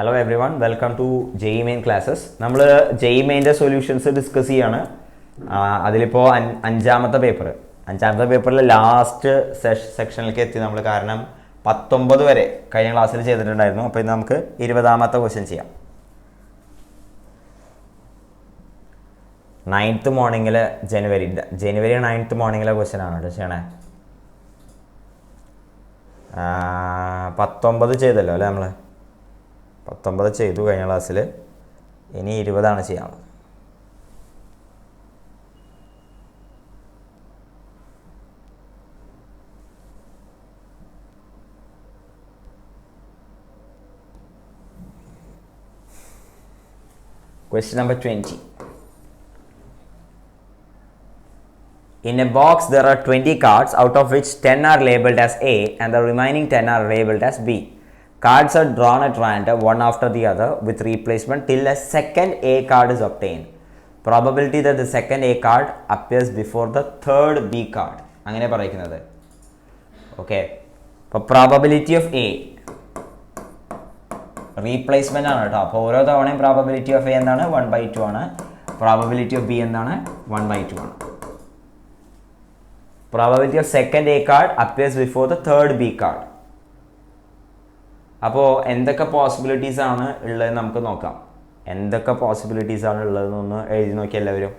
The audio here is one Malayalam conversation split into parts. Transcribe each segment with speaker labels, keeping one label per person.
Speaker 1: Hello everyone, welcome to JEE Main classes. നമ്മൾ ജെഇ മെയിൻ്റെ സൊല്യൂഷൻസ് ഡിസ്കസ് ചെയ്യാണ്. അതിലിപ്പോൾ അഞ്ചാമത്തെ പേപ്പറിൽ ലാസ്റ്റ് സെക്ഷനിലേക്ക് എത്തി നമ്മൾ. കാരണം 19 വരെ കഴിഞ്ഞ ക്ലാസ്സിൽ ചെയ്തിട്ടുണ്ടായിരുന്നു. അപ്പോൾ ഇന്ന് നമുക്ക് 20ാമത്തെ ക്വസ്റ്റ്യൻ ചെയ്യാം. 9th മോർണിംഗിൽ ജനുവരി 9th മോർണിംഗിലെ ക്വസ്റ്റ്യൻ ആണ് കേട്ടോ ചെയ്യണേ. 19 ചെയ്തല്ലോ അല്ലേ, നമ്മൾ 19 ചെയ്തു കഴിഞ്ഞ ക്ലാസ്സിൽ. ഇനി 20 ചെയ്യാനുള്ളത്. Question number 20. In a box there are 20 cards, out of which 10 are labeled as A and the remaining 10 are labeled as B. Cards are drawn at random, one after the other, with replacement till a second A card is obtained. Probability that the second A card appears before the third B card. അങ്ങനെ പറയുന്നത്. ഓക്കെ, അപ്പോൾ പ്രോബബിലിറ്റി ഓഫ് എ റീപ്ലേസ്മെൻ്റ് ആണ് കേട്ടോ. അപ്പോൾ ഓരോ തവണയും പ്രോബബിലിറ്റി ഓഫ് എ എന്താണ്? 1/2 ആണ്. പ്രോബബിലിറ്റി ഓഫ് ബി എന്താണ്? 1/2 ആണ്. Probability of second A card appears before the third B card. അപ്പോൾ എന്തൊക്കെ പോസിബിലിറ്റീസ് ആണ് ഉള്ളത് നമുക്ക് നോക്കാം. എന്തൊക്കെ പോസിബിലിറ്റീസ് ആണ് ഉള്ളതെന്നൊന്ന് എഴുതി നോക്കി എല്ലാവരും.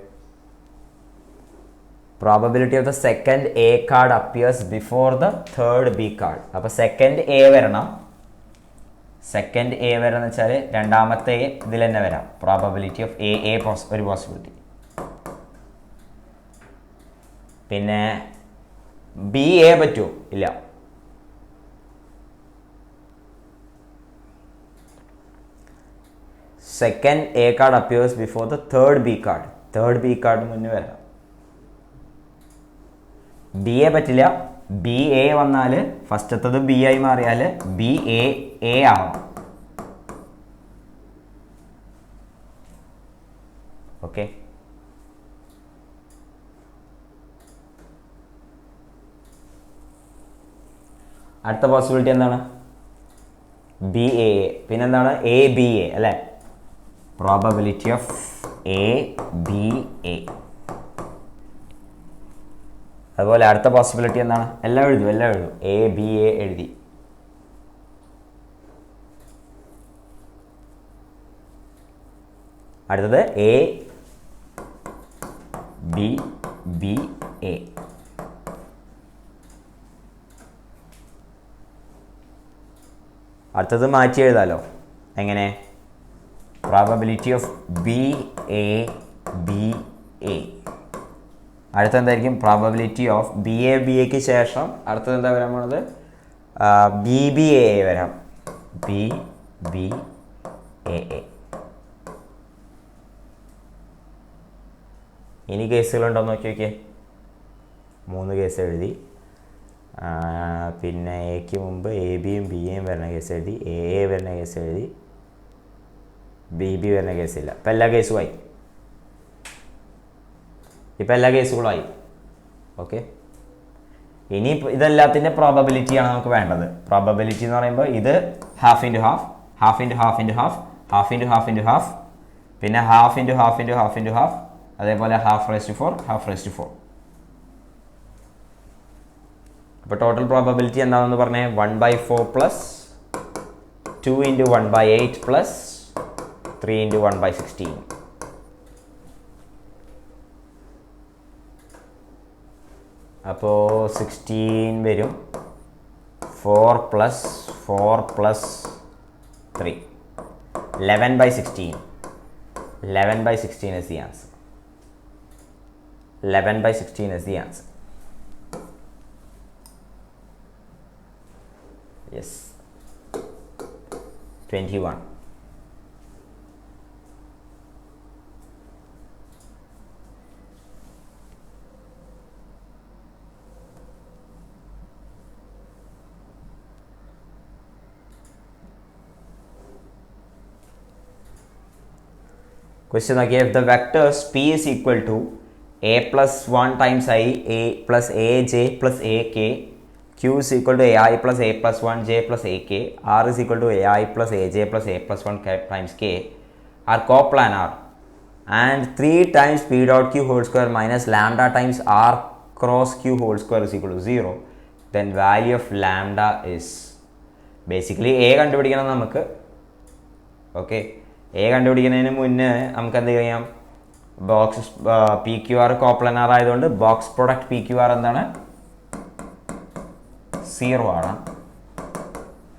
Speaker 1: Probability of the second A card appears before the third B card. അപ്പോൾ സെക്കൻഡ് എ വരണം. സെക്കൻഡ് എ വരണം വെച്ചാൽ രണ്ടാമത്തെ എ ഇതിൽ തന്നെ വരാം. പ്രോബബിലിറ്റി ഓഫ് എ ഒരു പോസിബിലിറ്റി. പിന്നെ ബി എ പറ്റുമോ? ഇല്ല. Second A card appears before the third B card. Third B card മുന്നേ വരാം. ബി എ പറ്റില്ല. ബി എ വന്നാൽ ഫസ്റ്റത്തത് ബി ആയി മാറിയാൽ ബി എ ആവണം. ഓക്കെ, അടുത്ത പോസിബിലിറ്റി എന്താണ്? B A. പിന്നെന്താണ്? എ ബി എ അല്ലേ? Probability of A B A. അതുപോലെ അടുത്ത പോസിബിലിറ്റി എന്താണ്? എല്ലാം എഴുതും. എ ബി എ എഴുതി. അടുത്തത് എ ബി ബി എ. അടുത്തത് മാറ്റി എഴുതാലോ. എങ്ങനെ? Probability of B A B A. അടുത്ത എന്തായിരിക്കും? പ്രോബബിലിറ്റി ഓഫ് ബി എക്ക് ശേഷം അടുത്തത് എന്താ വരാൻ പോണത്? ബി ബി എ വരാം. B B A. ഇനി കേസുകളുണ്ടോയെന്ന് നോക്കിയേ. 3 കേസ് എഴുതി. പിന്നെ എക്ക് മുമ്പ് എ ബിയും ബി എയും വരുന്ന കേസ് എഴുതി. എ വരുന്ന കേസ് എഴുതി. ബി ബി വരുന്ന കേസില്ല. ഇപ്പം എല്ലാ കേസുമായി. ഓക്കെ, ഇനി ഇതെല്ലാത്തിൻ്റെ പ്രോബബിലിറ്റിയാണ് നമുക്ക് വേണ്ടത്. പ്രോബബിലിറ്റി എന്ന് പറയുമ്പോൾ ഇത് half into half, half into half into half, half into half into half, പിന്നെ half into half into half into half, അതേപോലെ half raise to 4, half raise to 4. അപ്പോൾ ടോട്ടൽ പ്രോബബിലിറ്റി എന്താണെന്ന് പറഞ്ഞേ? 1/4 പ്ലസ് 2 ഇൻറ്റു 1/8 പ്ലസ് 3 ഇൻറ്റു 1/16. അപ്പോൾ 16 വരും. 4 plus 3 11/16. 11/16 is the answer. 11/16 is the answer. Yes. 21. Question again, if the vectors P is equal to a plus 1 times I, a plus aj plus ak, q Q is equal to AI plus A plus 1 J plus AK, R is equal to AI plus AJ plus A plus 1 times K are coplanar, and 3 times P dot Q whole square minus lambda times R cross Q whole square is equal to 0, then value of lambda is basically A കണ്ടുപിടിക്കണം നമുക്ക്. ഓക്കെ, എ കണ്ടുപിടിക്കുന്നതിന് മുന്നേ നമുക്ക് എന്ത് ചെയ്യാം, box P Q R coplanar ആയതുകൊണ്ട് box product P Q R എന്താണ്, 0 ആണ്.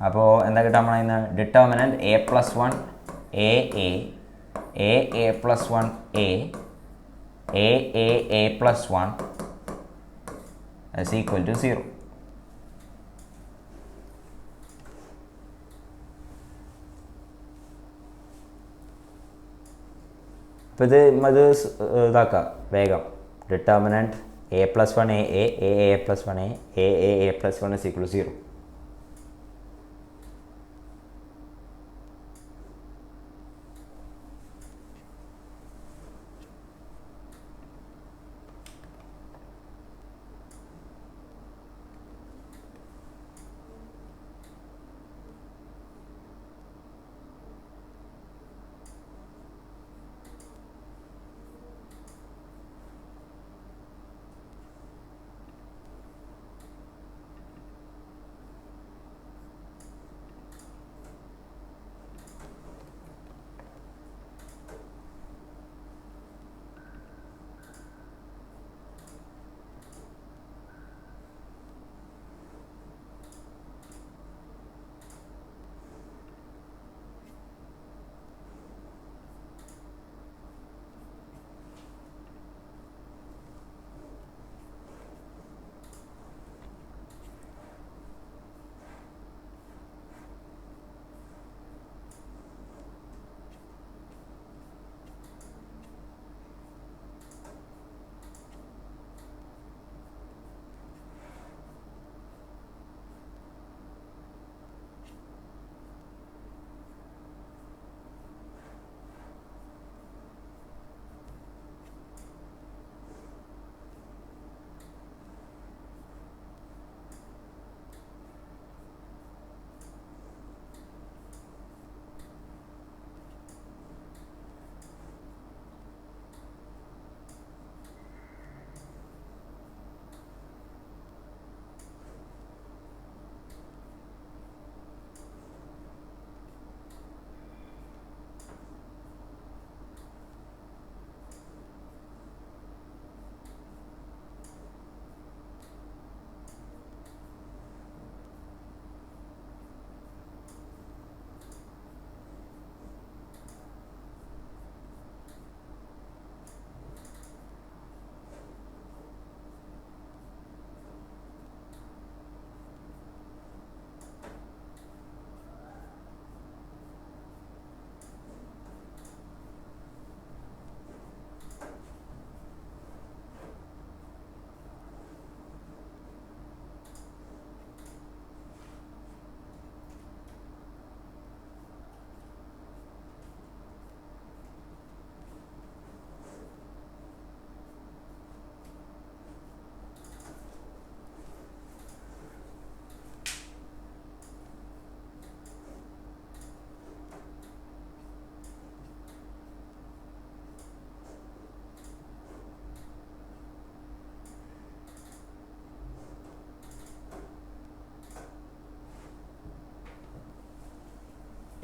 Speaker 1: അപ്പോൾ എന്താ കിട്ടാൻ പറയുന്നത്, determinant A plus 1 A plus 1 A plus 1 is equal to 0. അപ്പോൾ ഇത് ഇതാക്കാം വേഗം. Determinant A plus 1 A plus 1 A plus 1 is equal to 0.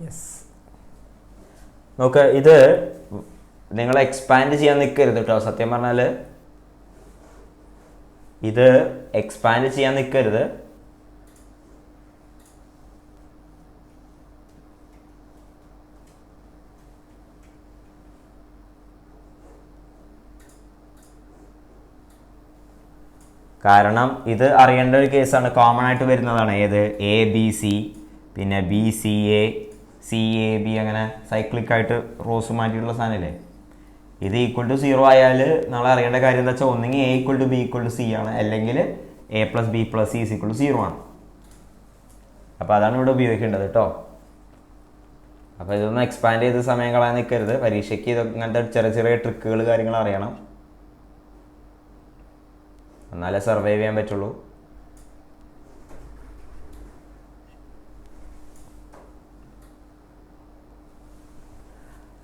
Speaker 1: Yes, നോക്ക്, ഇത് നിങ്ങൾ എക്സ്പാൻഡ് ചെയ്യാൻ നിൽക്കരുത് കേട്ടോ. സത്യം പറഞ്ഞാൽ ഇത് എക്സ്പാൻഡ് ചെയ്യാൻ നിൽക്കരുത്. കാരണം ഇത് അറിയേണ്ട ഒരു കേസാണ്, കോമൺ ആയിട്ട് വരുന്നതാണ്. ഏത്, എ ബി സി, പിന്നെ B C A, C A B, അങ്ങനെ സൈക്ലിക്കായിട്ട് റോസ് മാറ്റിയിട്ടുള്ള സാധനമല്ലേ. ഇത് ഈക്വൽ ടു 0 ആയാൽ നമ്മൾ അറിയേണ്ട കാര്യം എന്താ വെച്ചാൽ ഒന്നെങ്കിൽ A equal to B equal to C ആണ്, അല്ലെങ്കിൽ A plus B plus C equal to 0 ആണ്. അപ്പോൾ അതാണ് ഇവിടെ ഉപയോഗിക്കേണ്ടത് കേട്ടോ. അപ്പോൾ ഇതൊന്നും എക്സ്പാൻഡ് ചെയ്ത് സമയം കളയാൻ നിൽക്കരുത്. പരീക്ഷയ്ക്ക് ഇത് ഇങ്ങനത്തെ ചെറിയ ചെറിയ ട്രിക്കുകൾ കാര്യങ്ങൾ അറിയണം, എന്നാലേ സർവൈവ് ചെയ്യാൻ പറ്റുള്ളൂ.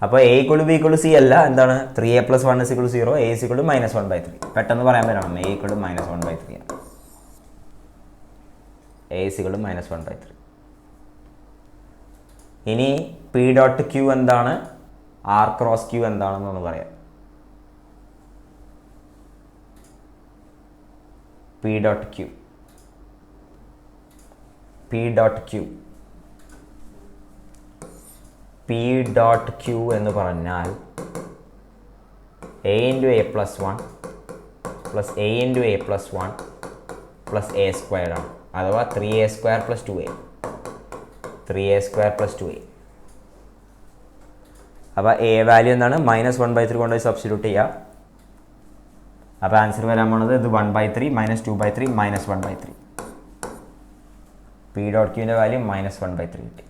Speaker 1: അപ്പോൾ A equal B equal C അല്ല, എന്താണ് 3a + 1 = 0, a = -1/3. പെട്ടെന്ന് പറയാൻ പറ്റണം, a = -1/3 ആണ്. a = -1/3. ഇനി പി ഡോട്ട് ക്യൂ എന്താണ്, ആർ ക്രോസ് ക്യൂ എന്താണെന്നൊന്ന് പറയാം. പി ഡോട്ട് ക്യൂ എന്ന് പറഞ്ഞാൽ a × a + 1 + a × a + 1 + a² ആണ്. അഥവാ 3a² + 2a. 3a² + 2a. അപ്പോൾ a വാല്യൂ എന്താണ്, -1/3 കൊണ്ട് സബ്സ്റ്റിറ്റ്യൂട്ട് ചെയ്യുക. അപ്പോൾ ആൻസർ വരാൻ പോണത് ഇത് 1/3 - 2/3 - 1/3. പി ഡോട്ട് ക്യൂവിൻ്റെ വാല്യൂ -1/3 കിട്ടി.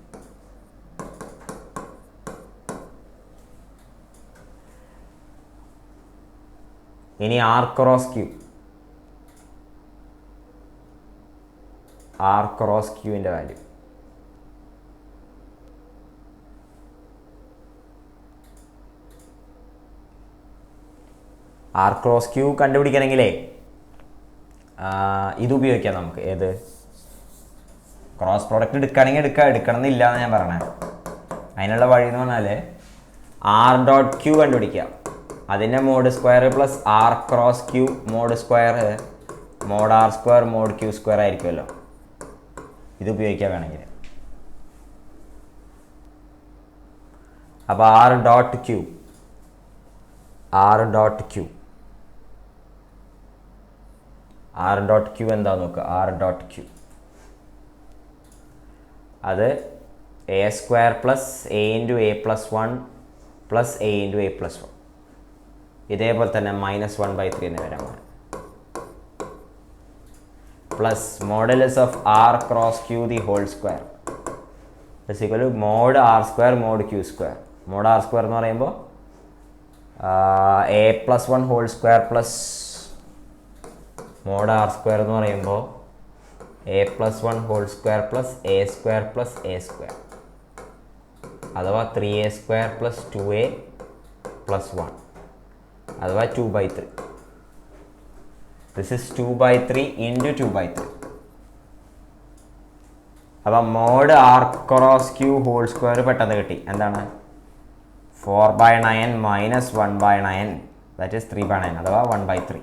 Speaker 1: ഇനി ആർ ക്രോസ് ക്യൂവിൻ്റെ വാല്യൂ ആർ ക്രോസ് ക്യൂ കണ്ടുപിടിക്കണമെങ്കിലേ ഇത് ഉപയോഗിക്കാം നമുക്ക്. ഏത് ക്രോസ് പ്രോഡക്റ്റ് എടുക്കുകയാണെങ്കിൽ എടുക്കണം എന്നില്ല എന്ന് ഞാൻ പറഞ്ഞത്. അതിനുള്ള വഴി എന്ന് പറഞ്ഞാൽ ആർ ഡോട്ട് ക്യൂ കണ്ടുപിടിക്കുക. അതിൻ്റെ mod square plus R cross Q mod square mod R square mod Q square ആയിരിക്കുമല്ലോ. ഇത് ഉപയോഗിക്കാൻ വേണമെങ്കിൽ അപ്പോൾ ആർ ഡോട്ട് ക്യൂ എന്താ നോക്കുക. ആർ ഡോട്ട് ക്യൂ അത് a² + a × a + 1 + a × a + 1. ഇതേപോലെ തന്നെ -1/3 എന്ന് വരാൻ പോകുന്നത്. Plus modulus of R cross Q the whole square = mod r² mod q². Mod r² എന്ന് പറയുമ്പോൾ a + 1 whole square plus mod r² എന്ന് പറയുമ്പോൾ a + 1 whole square plus a² plus a², അഥവാ 3a² + 2a + 1, അഥവാ 2/3. This is 2/3 × 2/3. അപ്പം mod R cross Q whole square പെട്ടെന്ന് കിട്ടി. എന്താണ് 4/9 - 1/9 ദാറ്റ് ഈസ് 3/9, അഥവാ 1/3.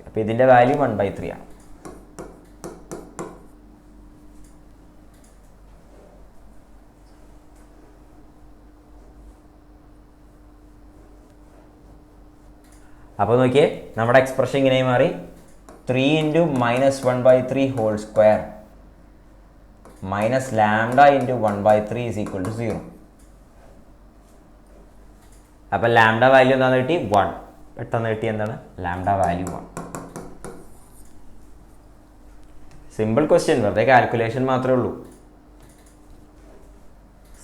Speaker 1: അപ്പോൾ ഇതിൻ്റെ വാല്യൂ 1/3 ആണ്. അപ്പോൾ നോക്കിയേ, നമ്മുടെ എക്സ്പ്രഷൻ ഇങ്ങനെ മാറി. 3 × -1/3 ഹോൾ സ്ക്വയർ -λ × 1/3 = 0. അപ്പോൾ λ വാല്യൂ എന്താണെന്ന് കിട്ടി? 1. പെട്ടെന്ന് കിട്ടി എന്താണ് λ വാല്യൂ 1. സിമ്പിൾ ക്വസ്റ്റ്യൻ, വെറുതെ കാൽക്കുലേഷൻ മാത്രമേ ഉള്ളൂ.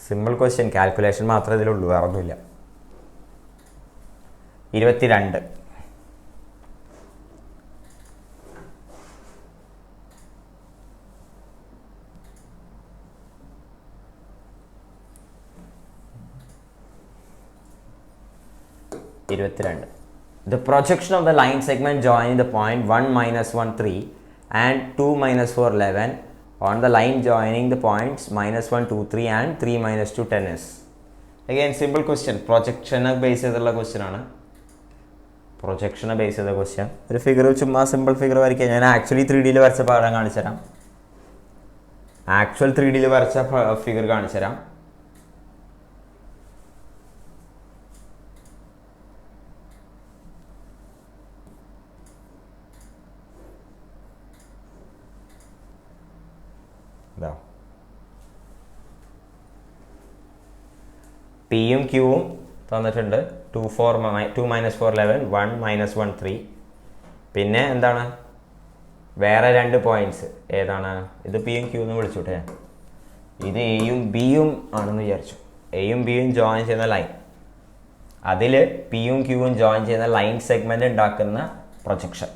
Speaker 1: സിമ്പിൾ ക്വസ്റ്റ്യൻ, കാൽക്കുലേഷൻ മാത്രമേ ഇതിലുള്ളൂ, വേറെ ഒന്നുമില്ല. 22. The projection of the line segment joining the point 1 - 1 3 and 2 - 4 11 on the line joining the points -1 2 3 and 3 - 2 10 is. Again simple question, projection based ചെയ്തുള്ള ക്വസ്റ്റ്യൻ ആണ്. പ്രൊജക്ഷനെ ബേസ് ചെയ്ത ക്വസ്റ്റ്യൻ. ഒരു ഫിഗർ ചുമ്മാ സിമ്പിൾ ഫിഗർ വരയ്ക്കുക. ഞാൻ ആക്ച്വലി 3Dയിൽ വരച്ച പാഠം കാണിച്ചു തരാം. ആക്ച്വൽ 3Dയിൽ വരച്ച ഫിഗർ കാണിച്ചു തരാം. പിയും ക്യൂവും തന്നിട്ടുണ്ട്. 2 - 4 11 1 - 1 3. പിന്നെ എന്താണ് വേറെ 2 പോയിന്റ്സ്. ഏതാണ് ഇത്? പിയും ക്യൂ എന്ന് വിളിച്ചോട്ടെ. ഇത് എയും ബിയും ആണെന്ന് വിചാരിച്ചു. എയും ബിയും ജോയിൻ ചെയ്യുന്ന ലൈൻ, അതിൽ പിയും ക്യൂവും ജോയിൻ ചെയ്യുന്ന ലൈൻ സെഗ്മെന്റ് ഉണ്ടാക്കുന്ന പ്രൊജക്ഷൻ.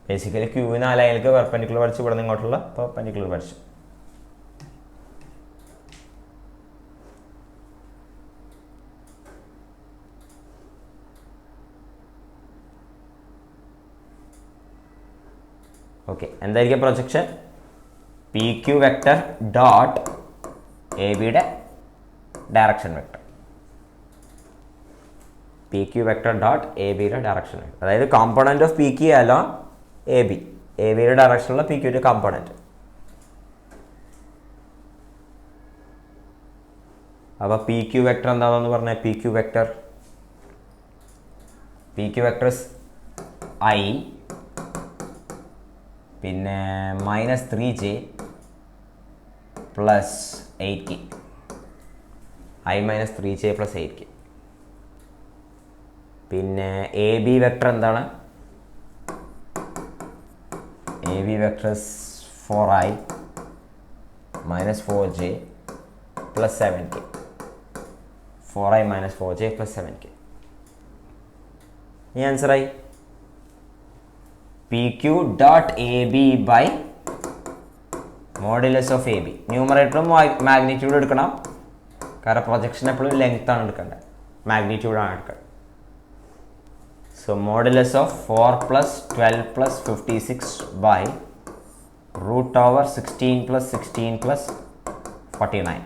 Speaker 1: ബേസിക്കലി ക്യൂവിന് ആ ലൈനിലേക്ക് പെർപെൻഡിക്കുലർ വരച്ചു, ഇവിടെ നിന്ന് ഇങ്ങോട്ടുള്ള പെർപെൻഡിക്കുലർ വരച്ചു. ഓക്കെ, എന്തായിരിക്കും projection? P Q vector dot A ബിയുടെ direction vector. P Q vector dot A ബിയുടെ ഡയറക്ഷൻ വെക്ടർ, അതായത് component of P Q along A B, A ബിയുടെ ഡയറക്ഷനുള്ള പി ക്യുവിൻ്റെ കോമ്പണൻറ്റ്. അപ്പോൾ പി ക്യു വെക്ടർ എന്താണെന്ന് പറഞ്ഞാൽ പി ക്യു വെക്ടർ ഐ പിന്നെ -3j plus 8k, i -3j plus 8k. പിന്നെ എ ബി വെക്ടർ എന്താണ്? A B vector 4i -4j plus 7k, 4i -4j plus 7k. ഈ ആൻസറായി. P Q dot A B by modulus of A B. ന്യൂമറേറ്ററും മാഗ്നിറ്റ്യൂഡ് എടുക്കണം, കാരണം പ്രൊജക്ഷൻ എപ്പോഴും ലെങ്ത് ആണ് എടുക്കേണ്ടത്, മാഗ്നിറ്റ്യൂഡാണ് എടുക്കേണ്ടത്. So modulus of 4 plus 12 plus 56 by √16 plus 16 plus 49.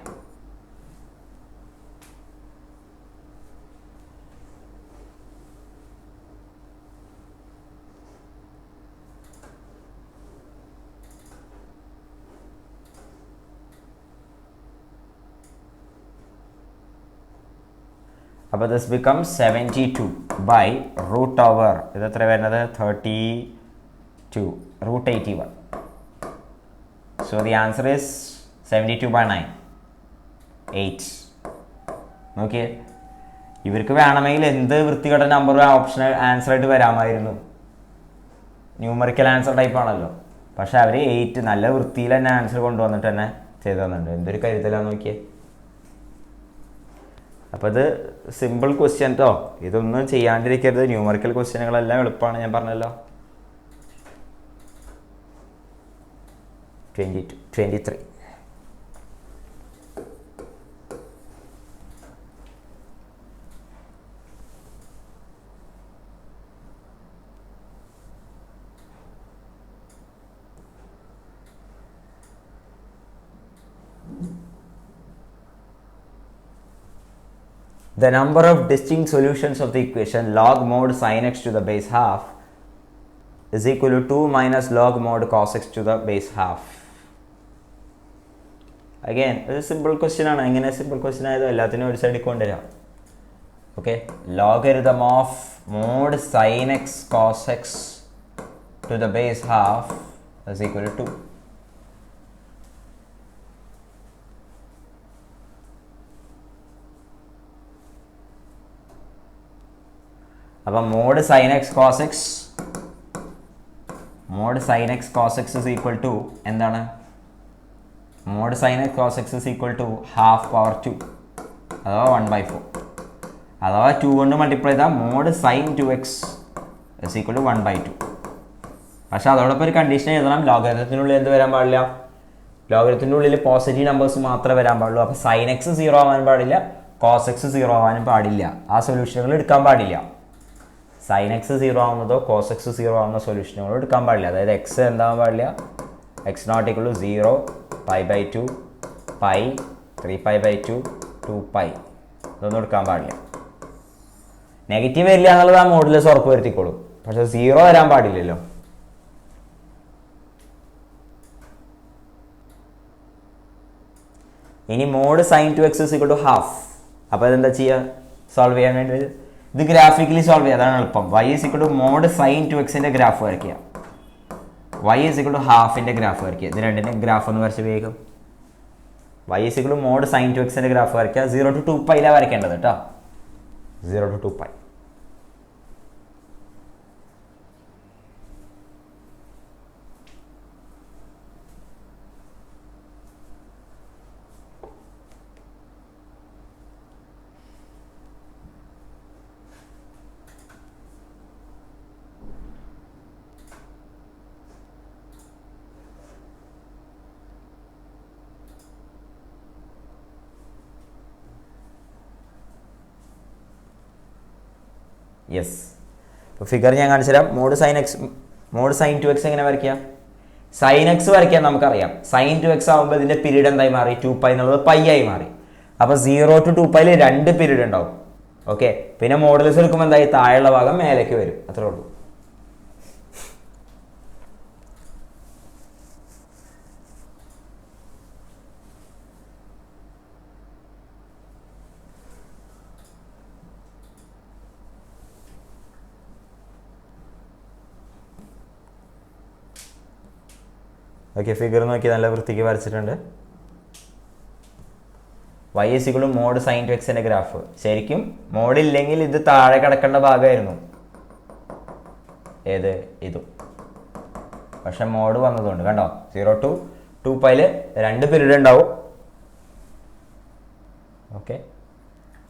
Speaker 1: അപ്പോൾ ദിസ് ബിക്കംസ് 72 ബൈ √, ഇത് എത്ര വരുന്നത്? 32 √81. So the answer is 72 by 9, 8. നോക്കിയേ, ഇവർക്ക് വേണമെങ്കിൽ എന്ത് വൃത്തികെട്ട നമ്പർ ഓപ്ഷൻ ആൻസർ ആയിട്ട് വരാമായിരുന്നു, ന്യൂമറിക്കൽ ആൻസർ ടൈപ്പ് ആണല്ലോ. പക്ഷെ അവർ 8 നല്ല വൃത്തിയിൽ തന്നെ ആൻസർ കൊണ്ടുവന്നിട്ട് തന്നെ ചെയ്തു തന്നിട്ടുണ്ട്. എന്തൊരു കരുതലാന്ന് നോക്കിയേ. അപ്പോൾ ഇത് സിമ്പിൾ ക്വസ്റ്റ്യൻ കേട്ടോ, ഇതൊന്നും ചെയ്യാണ്ടിരിക്കരുത്. ന്യൂമറിക്കൽ ക്വസ്റ്റ്യനുകളെല്ലാം എളുപ്പമാണ്, ഞാൻ പറഞ്ഞല്ലോ. 23. The number of distinct solutions of the equation log mod sin x to the base half is equal to 2 minus log mod cos x to the base half. Again, ഇത് സിമ്പിൾ ക്വസ്റ്റ്യൻ ആണ്. എങ്ങനെ സിമ്പിൾ ക്വസ്റ്റ്യൻ ആയതോ എല്ലാത്തിനും ഒരു സൈഡിൽ കൊണ്ടുവരാം. Okay, logarithm of mod sin x cos x to the base half is equal to 2. അപ്പം mod sin x cos x is equal to എന്താണ്? Mod sin x cos x is equal to half power 2 അഥവാ 1/4, അഥവാ 2 കൊണ്ട് മൾട്ടിപ്ലൈ ചെയ്താൽ mode sin 2x is equal to 1/2. പക്ഷെ അതോടൊപ്പം ഒരു കണ്ടീഷൻ എഴുതണം, ലോഗരിതത്തിനുള്ളിൽ എന്ത് വരാൻ പാടില്ല? ലോഗരിതത്തിൻ്റെ ഉള്ളിൽ പോസിറ്റീവ് നമ്പേഴ്സ് മാത്രമേ വരാൻ പാടുള്ളൂ. അപ്പോൾ sin x 0 ആവാൻ പാടില്ല, cos x 0 ആവാനും പാടില്ല. ആ സൊല്യൂഷനുകൾ എടുക്കാൻ പാടില്ല. sin x 0 ആവുന്നതോ cos x 0 ആവുന്ന സൊല്യൂഷനുകൾ എടുക്കാൻ പാടില്ല. അതായത് x എന്താവാൻ പാടില്ല? x not equal to 0, π/2, π, 3π/2, 2π, ഇതൊന്നും എടുക്കാൻ പാടില്ല. നെഗറ്റീവ് വരില്ല എന്നുള്ളത് ആ മോഡുലസ് ഉറപ്പ് വരുത്തിക്കോളും, പക്ഷെ 0 വരാൻ പാടില്ലല്ലോ. ഇനി mode sin 2x is equal to half. അപ്പോൾ ഇതെന്താ ചെയ്യുക? സോൾവ് ചെയ്യാൻ വേണ്ടി ഇത് ഗ്രാഫിക്കലി സോൾവ് ചെയ്യുക, അതാണ് എളുപ്പം. y is equal to mod sin 2x-ന്റെ ഗ്രാഫ് വരയ്ക്കുക, y is equal to ഹാഫിൻ്റെ ഗ്രാഫ് വരയ്ക്കുക. ഇത് രണ്ടിൻ്റെ ഗ്രാഫ് ഒന്ന് വരച്ച് വേഗം. y is equal to mod sin 2x-ന്റെ ഗ്രാഫ് വരയ്ക്കുക. 0 to 2π വരയ്ക്കേണ്ടത് കേട്ടോ, 0 to 2π. യെസ്, ഇപ്പോൾ ഫിഗർ ഞാൻ കാണിച്ചു തരാം. മോഡ് sin 2x എങ്ങനെ വരയ്ക്കുക? സൈൻ എക്സ് വരയ്ക്കാൻ നമുക്കറിയാം. സൈൻ 2x ആകുമ്പോൾ ഇതിൻ്റെ പീരീഡ് എന്തായി മാറി? 2π എന്നുള്ളത് പൈ ആയി മാറി. അപ്പോൾ 0 to 2π 2 പീരീഡ് ഉണ്ടാവും. ഓക്കെ, പിന്നെ മോഡുലസ് എടുക്കുമ്പോൾ എന്തായി? താഴെയുള്ള ഭാഗം മേലേക്ക് വരും. അത്രേ ഉള്ളൂ. ഓക്കെ, ഫിഗർ നോക്കി നല്ല വൃത്തിക്ക് വരച്ചിട്ടുണ്ട്. y = മോഡ് സൈൻ 2xന്റെ ഗ്രാഫ്. ശരിക്കും മോഡില്ലെങ്കിൽ ഇത് താഴെ കിടക്കേണ്ട ഭാഗമായിരുന്നു. ഏത്? ഇതും. പക്ഷെ മോഡ് വന്നതുകൊണ്ട് കണ്ടോ 0 to 2π 2 പീരീഡ് ഉണ്ടാവും. ഓക്കെ,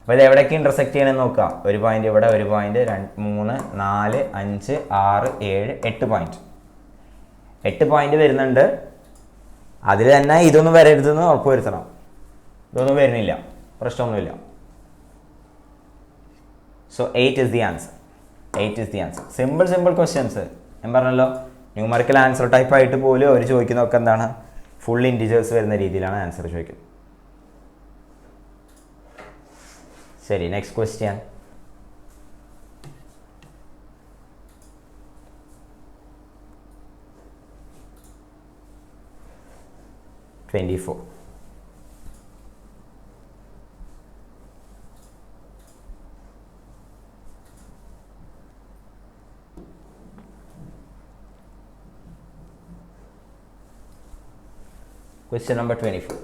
Speaker 1: അപ്പോൾ ഇത് എവിടേക്ക് ഇൻ്റർസെക്ട് ചെയ്യണമെന്ന് നോക്കാം. ഒരു പോയിന്റ് ഇവിടെ, ഒരു പോയിന്റ് 3, 4, 5, 6, 7, 8 പോയിന്റ്. 8 പോയിന്റ് വരുന്നുണ്ട്. അതിൽ തന്നെ ഇതൊന്നും വരരുതെന്ന് ഉറപ്പ് വരുത്തണം. ഇതൊന്നും വരുന്നില്ല, പ്രശ്നമൊന്നുമില്ല. So 8 is the answer. 8 is the answer. Simple questions. ഞാൻ പറഞ്ഞല്ലോ, ന്യൂമറിക്കൽ ആൻസർ ടൈപ്പ് ആയിട്ട് പോലും അവർ ചോദിക്കുന്നതൊക്കെ എന്താണ്? ഫുൾ ഇൻറ്റിജേഴ്സ് വരുന്ന രീതിയിലാണ് ആൻസർ ചോദിക്കുന്നത്. ശരി, next question. Question number 24.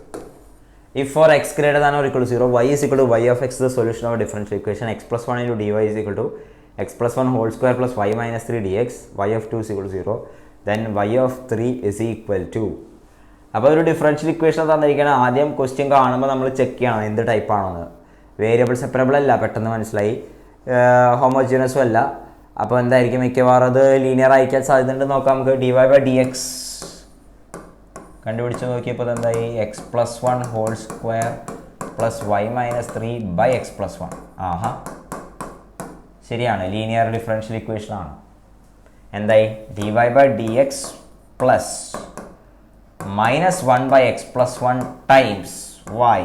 Speaker 1: If for x greater than or equal to 0, y is equal to y of x, the solution of a differential equation x plus 1 into dy is equal to x plus 1 whole square plus y minus 3 dx, y of 2 is equal to 0, then y of 3 is equal to. അപ്പോൾ ഒരു ഡിഫറൻഷ്യൽ ഇക്വേഷൻ തന്നിരിക്കണം. ആദ്യം ക്വസ്റ്റ്യൻ കാണുമ്പോൾ നമ്മൾ ചെക്ക് ചെയ്യണം എന്ത് ടൈപ്പാണെന്ന്. വേരിയബിൾ സെപ്പറബിൾ അല്ല, പെട്ടെന്ന് മനസ്സിലായി. ഹോമോജിനസും അല്ല. അപ്പോൾ എന്തായിരിക്കും? മിക്കവാറും അത് ലീനിയർ അയക്കാൻ സാധ്യതയുണ്ട്. നോക്കാം നമുക്ക്. dy/dx കണ്ടുപിടിച്ച് നോക്കിയപ്പോൾ എന്തായി? X plus 1 whole square plus y minus 3/x+1. ആഹാ, ശരിയാണ്, ലീനിയർ ഡിഫറൻഷ്യൽ ഇക്വേഷൻ ആണ്. എന്തായി? dy/dx plus minus 1/x+1 times y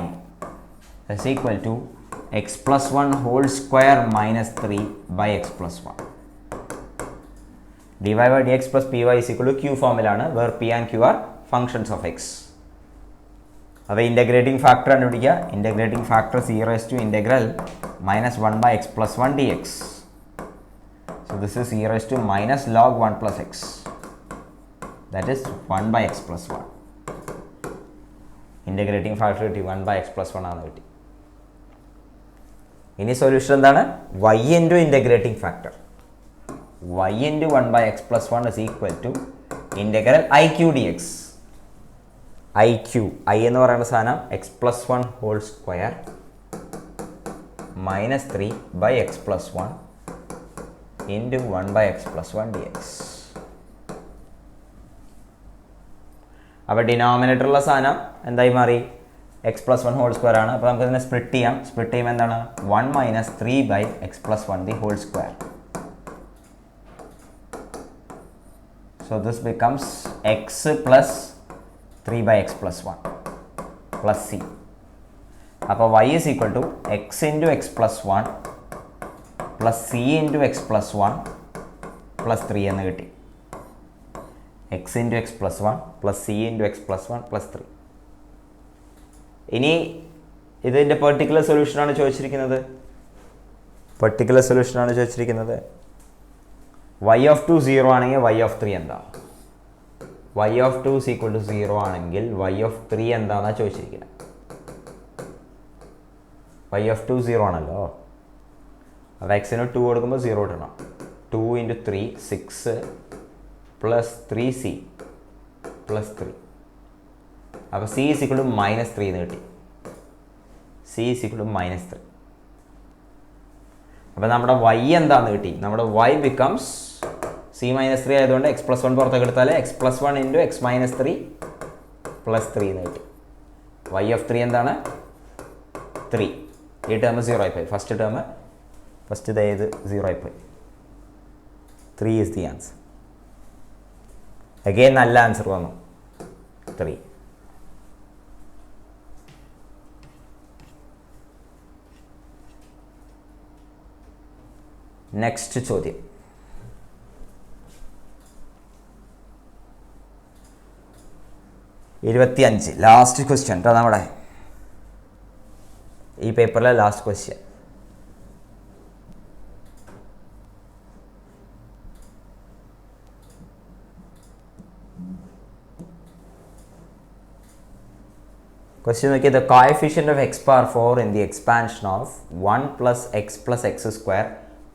Speaker 1: is equal to x plus 1 whole square minus 3/x+1. dy/dx plus py is equal to q ഫോമിലാണ്, where p and q are functions of x. അപ്പോൾ ഇൻ്റഗ്രേറ്റിംഗ് ഫാക്ടർ കണ്ടുപിടിക്കുക. Integrating factor 0 minus 1/x+1 dx. So this is 0 minus log 1 plus x. That is 1/x+1. Integrating factor കിട്ടി, 1/x+1 ആണ് കിട്ടി. ഇനി സൊല്യൂഷൻ എന്താണ്? y into integrating factor. y into 1/x+1 is equal to integral iq dx. i എന്ന് പറയുന്ന സാധനം x+1 whole square minus 3/x+1 into 1/x+1 dx. അപ്പോൾ ഡിനോമിനേറ്ററുള്ള സാധനം എന്തായി മാറി? x+1 ഹോൾ സ്ക്വയർ ആണ്. അപ്പോൾ നമുക്ക് ഇതിനെ സ്പ്ലിറ്റ് ചെയ്യാം. സ്പ്ലിറ്റ് ചെയ്യുമ്പോൾ എന്താണ്? 1 minus 3/x+1 the whole square. So this becomes x plus 3/x+1 plus c. അപ്പോൾ y is equal to x into x+1 plus c into x+1 plus 3 എന്ന് കിട്ടി. x into x+1 plus c into x+1 plus 3. ഇനി ഇതിൻ്റെ പെർട്ടിക്കുലർ സൊല്യൂഷനാണ് ചോദിച്ചിരിക്കുന്നത്. y of 2 0 ആണെങ്കിൽ y of 3 എന്താ? y of 2 is equal to 0 ആണെങ്കിൽ y of 3 എന്താണെന്നാണ് ചോദിച്ചിരിക്കുന്നത്. y of 2 0 ആണല്ലോ. അപ്പോൾ എക്സിന് 2 കൊടുക്കുമ്പോൾ 0 ഇടണം. 2 into 3 6 പ്ലസ് 3c പ്ലസ് 3. അപ്പോൾ c is equal to minus 3 എന്ന് കിട്ടി. c is equal to minus 3. അപ്പോൾ നമ്മുടെ y എന്താണെന്ന് കിട്ടി? നമ്മുടെ y becomes c minus 3 ആയതുകൊണ്ട് x+1 പുറത്തേക്ക് എടുത്താൽ x+1 into x minus 3 plus 3 എന്ന് കിട്ടി. y of 3 എന്താണ്? 3. ഈ ടേം 0 ആയിപ്പോയി. ഫസ്റ്റ് ഇതായത് 0 ആയിപ്പോയി. 3 is the answer. അഗെയിൻ നല്ല ആൻസർ വന്നു 3. നെക്സ്റ്റ് ചോദ്യം. ഇരുപത്തിയഞ്ച് ലാസ്റ്റ് ക്വസ്റ്റ്യൻ കേട്ടോ, നമ്മുടെ ഈ പേപ്പറിലെ ലാസ്റ്റ് ക്വസ്റ്റ്യൻ. Question നോക്കിയത് the coefficient of x power 4 in the expansion of 1 plus x square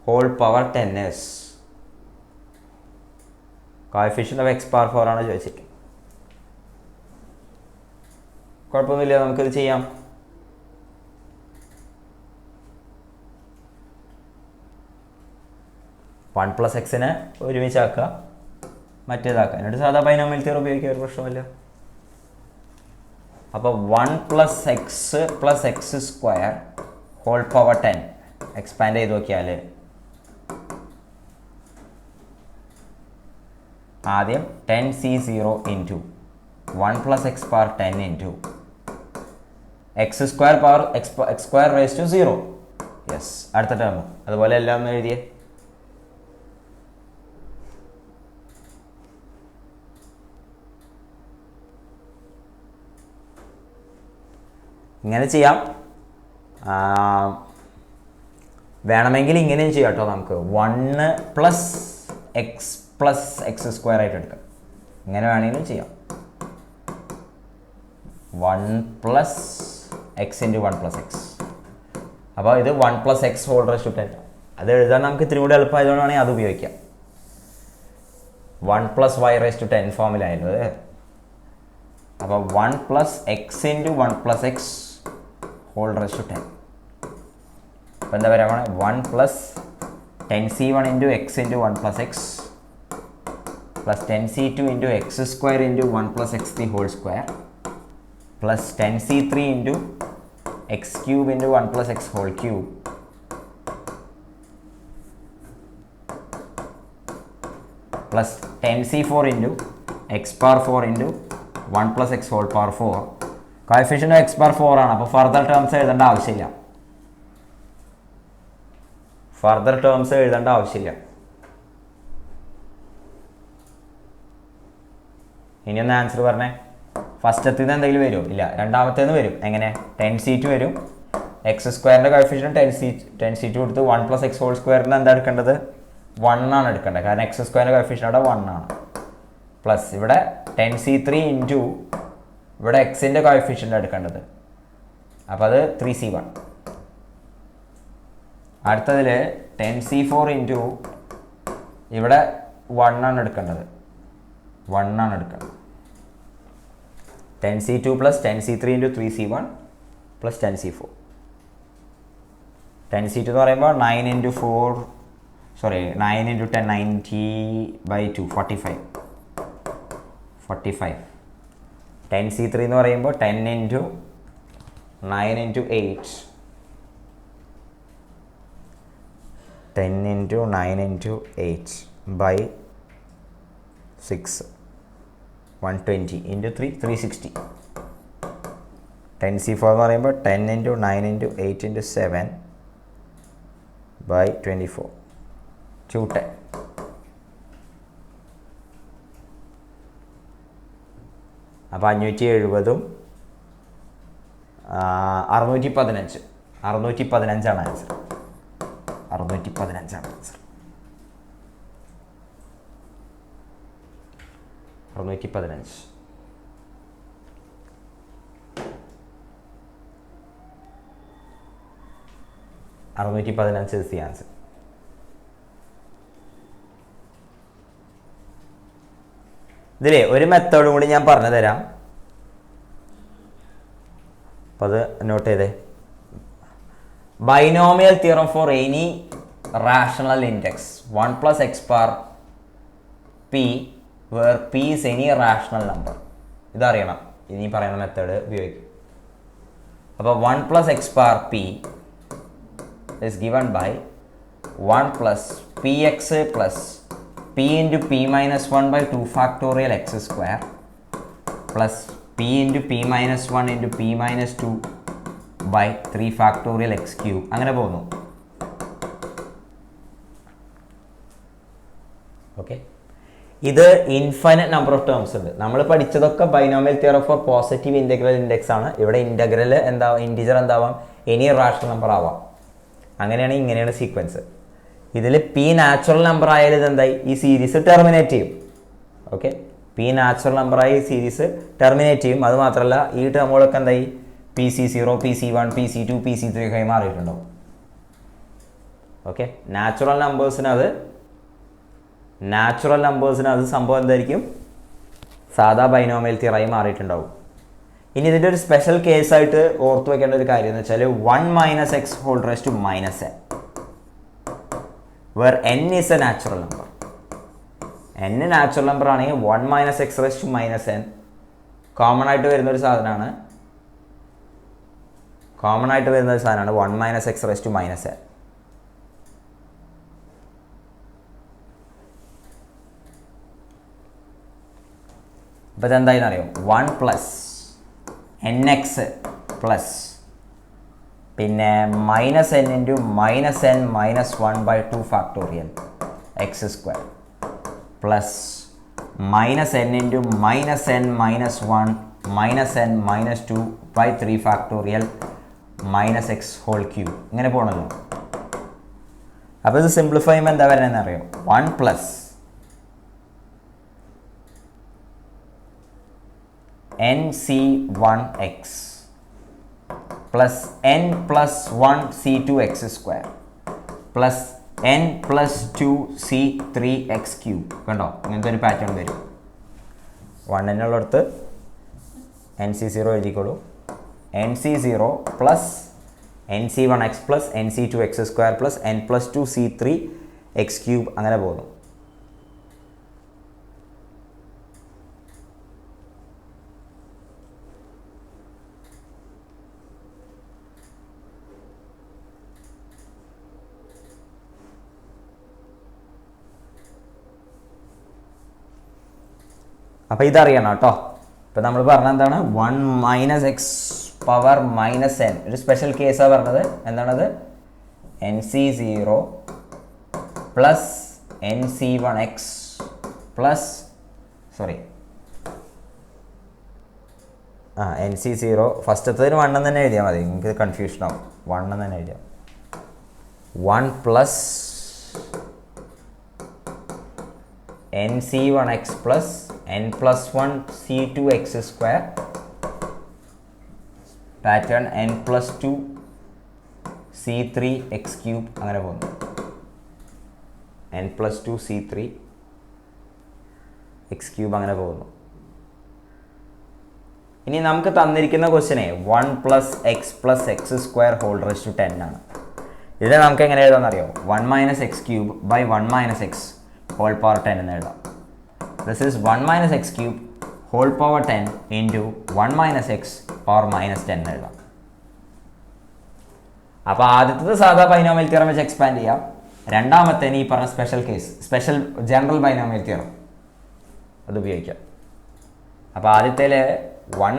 Speaker 1: whole power 10 is. coefficient of x power 4 ആണ് ചോദിച്ചിട്ട്. കുഴപ്പമൊന്നുമില്ല, നമുക്കിത് ചെയ്യാം. വൺ പ്ലസ് എക്സിനെ ഒരുമിച്ചാക്കുക, മറ്റേതാക്കുക, എന്നിട്ട് സാധാ ബൈനോമിയൽ തിയറി ഉപയോഗിക്കുക, ഒരു പ്രശ്നമില്ല. അപ്പോൾ 1 + x square whole power 10 expand ചെയ്ത് നോക്കിയാൽ ആദ്യം 10c0 into 1 + x power 10 into x square power x square raise to 0. Yes, അടുത്ത ടേം അതുപോലെ എല്ലാം ഒന്ന് എഴുതിയേ. ഇങ്ങനെ ചെയ്യാം, വേണമെങ്കിൽ ഇങ്ങനെയും ചെയ്യാം കേട്ടോ. നമുക്ക് 1 + x സ്ക്വയർ ആയിട്ട് എടുക്കാം, ഇങ്ങനെ വേണമെങ്കിലും ചെയ്യാം. 1 + x ഇൻറ്റു 1 + x. അപ്പോൾ ഇത് 1 + x ഹോൾ റേസ് ടു 10. അത് എഴുതാൻ നമുക്ക് ഇത്തിരി കൂടി എളുപ്പമായതുകൊണ്ടാണെങ്കിൽ അത് ഉപയോഗിക്കാം. 1 + y റേസ് ടു 10 ഫോമിലായല്ലോ അത്. അപ്പോൾ 1 + x into 1 + x whole raise to 10. അപ്പോൾ എന്താ പറയുക, 1 + 10c1 into x into 1 + x plus 10c2 into x square into 1 + x whole square plus 10c3 into x cube into 1 + x whole cube plus 10c4 into x power 4 into 1 + x whole power 4. Coefficient x power 4 ആണ്, അപ്പോൾ ഫർദർ ടേംസ് എഴുതേണ്ട ആവശ്യമില്ല. ഇനി ഒന്ന് ആൻസർ പറഞ്ഞേ. ഫസ്റ്റത്തേത് എന്തെങ്കിലും വരുമോ? ഇല്ല. രണ്ടാമത്തേന്ന് വരും. എങ്ങനെ? 10c2 വരും. എക്സ് സ്ക്വയറിൻ്റെ കോഎഫിഷ്യൻ്റ് 10c2 കൊടുത്ത് 1 + x ഹോൾ സ്ക്വയറിന് എന്താ എടുക്കേണ്ടത്? 1 ആണ് എടുക്കേണ്ടത്, കാരണം എക്സ് സ്ക്വയറിൻ്റെ കോഎഫിഷ്യൻ്റ് അവിടെ 1 ആണ്. പ്ലസ് ഇവിടെ 10c3 ഇൻറ്റു ഇവിടെ എക്സിൻ്റെ കോഎഫിഷ്യൻ്റ് എടുക്കേണ്ടത്, അപ്പോൾ അത് 3c1. അടുത്തതിൽ 10c4 ഇൻറ്റു ഇവിടെ 1 ആണ് എടുക്കേണ്ടത്, 10c2 plus 10c3 into 3c1 plus 10c4. 10c2 എന്ന് പറയുമ്പോൾ 9 × 10 90/2 45. 10c3 എന്ന് പറയുമ്പോൾ 10 × 9 × 8 10 × 9 × 8/6 120 × 3 360. 10c4 എന്ന് പറയുമ്പോൾ 10 × 9 × 8 × 7/24 210. അപ്പോൾ 570 615 615 ആൻസർ. 615 615 is the answer. ഇതിലേ ഒരു മെത്തേഡും കൂടി ഞാൻ പറഞ്ഞു തരാം, അപ്പോൾ അത് നോട്ട് ചെയ്തേ. Binomial theorem for any rational index 1 + x power p where p is any rational number. ഇതറിയണം, ഇനി പറയുന്ന മെത്തേഡ് ഉപയോഗിക്കും. അപ്പോൾ 1 + x power p is given by 1 + px plus p into p minus 1 by 2 factorial x square plus p into p minus 1 into p minus 2 by 3 factorial x cube അങ്ങനെ പോകുന്നു. ഓക്കെ, ഇത് ഇൻഫൈനറ്റ് നമ്പർ ഓഫ് ടേംസ് ഉണ്ട്. നമ്മൾ പഠിച്ചതൊക്കെ binomial theorem four positive integral index ആണ്. ഇവിടെ ഇൻ്റഗ്രൽ എന്താവും, ഇൻറ്റിജർ എന്താവാം, എനി റാഷണൽ നമ്പർ ആവാം. അങ്ങനെയാണ്, ഇങ്ങനെയാണ് സീക്വൻസ്. ഇതിൽ പി നാച്ചുറൽ നമ്പർ ആയാലും ഇതെന്തായി, ഈ സീരീസ് ടെർമിനേറ്റ് ചെയ്യും. ഓക്കെ, പി നാച്ചുറൽ നമ്പറായി ഈ സീരീസ് ടെർമിനേറ്റ് ചെയ്യും. അത് മാത്രമല്ല ഈ ടേമുകളൊക്കെ എന്തായി, PC0, PC1, PC2, PC3 ഒക്കെ മാറിയിട്ടുണ്ടാവും. ഓക്കെ, നാച്ചുറൽ നമ്പേഴ്സിന് അത് സംഭവം എന്തായിരിക്കും, സാധാ ബൈനോമിയൽ തിയറായി മാറിയിട്ടുണ്ടാവും. ഇനി ഇതിൻ്റെ ഒരു സ്പെഷ്യൽ കേസായിട്ട് ഓർത്ത് വെക്കേണ്ട ഒരു കാര്യം എന്ന് വെച്ചാൽ 1 - x whole raised to -n, where n is a natural number. n natural number ആണെങ്കിൽ 1 - x raised to -n common ആയിട്ട് വരുന്ന ഒരു സാധനമാണ്. 1 - x raised to -n. അപ്പോൾ ഇതെന്തായെന്ന് അറിയോ, 1 + nx പ്ലസ് പിന്നെ -n into -n - 1 by 2 factorial x square plus -n into -n - 1 -n - 2 by 3 factorial -x whole cube ഇങ്ങനെ പോകണല്ലോ. അപ്പോൾ ഇത് സിംപ്ലിഫൈ ചെയ്യുമ്പോൾ എന്താ വരുന്നതെന്ന് അറിയോ, 1 + nc1x plus n plus 1 c2x square plus n plus 2 c3x cube. കണ്ടോ, ഇങ്ങനത്തെ ഒരു പാറ്റേൺ വരും. 1 എന്നുള്ളടത്ത് nc0 എഴുതിക്കോളൂ. nc0 plus nc1x plus nc2x square plus n plus 2 c3x cube അങ്ങനെ പോകുന്നു. അപ്പോൾ ഇതറിയണം കേട്ടോ. ഇപ്പോൾ നമ്മൾ പറഞ്ഞ എന്താണ്, 1 - x power -n, ഒരു സ്പെഷ്യൽ കേസാണ് പറഞ്ഞത്. എന്താണത്, nc0 plus nc1x plus nc0 ഫസ്റ്റത്തേന് 1 എന്ന് തന്നെ എഴുതിയാൽ മതി, നിങ്ങൾക്ക് കൺഫ്യൂഷൻ ആവും. 1 എന്ന് തന്നെ എഴുതിയാൽ 1 plus nc1x plus n plus 1 c2x square pattern n plus 2 c3x cube അങ്ങനെ പോകുന്നു. n plus 2 c3x cube അങ്ങനെ പോകുന്നു. ഇനി നമുക്ക് തന്നിരിക്കുന്ന ക്വസ്റ്റ്യനെ 1 + x plus x square whole raised to 10 ആണ്. ഇത് നമുക്ക് എങ്ങനെ എഴുതാമെന്നറിയോ, 1 - x cube by 1 - x whole power 10 എന്ന് എഴുതാം. This is 1 - x cube whole power 10 into 1 - x power -10 എന്ന് എഴുതാം. അപ്പോൾ ആദ്യത്തത് സാധാ ബൈനോമിയൽ തിയറം വെച്ച് എക്സ്പാൻഡ് ചെയ്യാം. രണ്ടാമത്തേന് ഈ പറഞ്ഞ സ്പെഷ്യൽ ജനറൽ ബൈനോമിയൽ തിയറം അത് ഉപയോഗിക്കാം. അപ്പോൾ ആദ്യത്തേൽ 1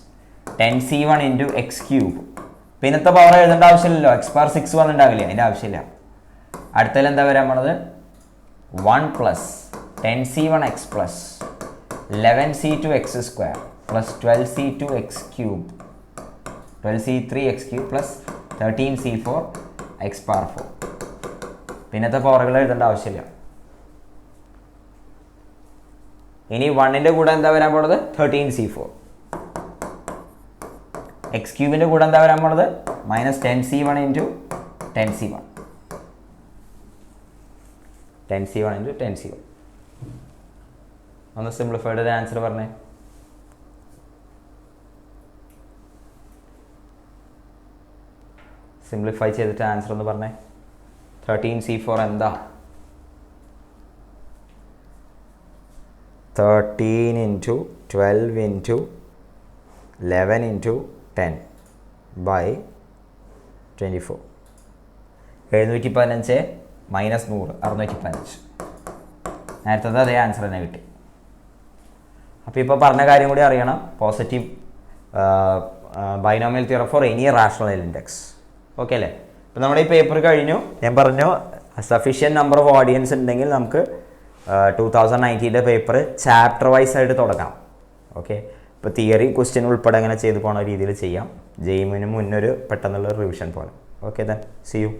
Speaker 1: - 10c1 into x cube, പിന്നത്തെ പവർ എഴുതേണ്ട ആവശ്യമില്ലല്ലോ, x power 6 വന്നിട്ടുണ്ടാവില്ല, അതിൻ്റെ ആവശ്യമില്ല. അടുത്തതിൽ എന്താ വരാൻ പോണത്, 1 + 10c1x plus 11c2x square plus 12c2x cube 12c3x cube plus 13c4x power 4. പിന്നത്തെ പവറുകൾ എഴുതേണ്ട ആവശ്യമില്ല. ഇനി 1ൻ്റെ കൂടെ എന്താ വരാൻ പോണത്, 13c4. x ക്യൂബിൻ്റെ കൂടെ എന്താ വരാൻ പോണത്, -10c1 into 10c1. 10c1 into 10c1. ഒന്ന് സിംപ്ലിഫൈഡ് ഒരു ആൻസർ പറഞ്ഞേ. സിംപ്ലിഫൈ ചെയ്തിട്ട് ആൻസർ ഒന്ന് പറഞ്ഞേ. 13c4 എന്താ, 13 into 12 into 11 into 10 by 24. 715 -100 615. നേരത്തെ അതേ ആൻസർ തന്നെ കിട്ടി. അപ്പോൾ ഇപ്പോൾ പറഞ്ഞ കാര്യം കൂടി അറിയണം. Positive binomial theorem for any rational index. Okay അല്ലേ? അപ്പോൾ നമ്മുടെ ഈ പേപ്പർ കഴിഞ്ഞു. ഞാൻ പറഞ്ഞു സഫീഷ്യൻറ്റ് നമ്പർ ഓഫ് ഓഡിയൻസ് ഉണ്ടെങ്കിൽ നമുക്ക് 2019 പേപ്പർ ചാപ്റ്റർ വൈസ് ആയിട്ട് തുടങ്ങാം. ഓക്കെ, ഇപ്പോൾ തിയറി ക്വസ്റ്റ്യൻ ഉൾപ്പെടെ അങ്ങനെ ചെയ്ത് പോകുന്ന രീതിയിൽ ചെയ്യാം. ജെയിമിന് മുന്നൊരു പെട്ടെന്നുള്ള റിവിഷൻ പോലെ. Okay then see U.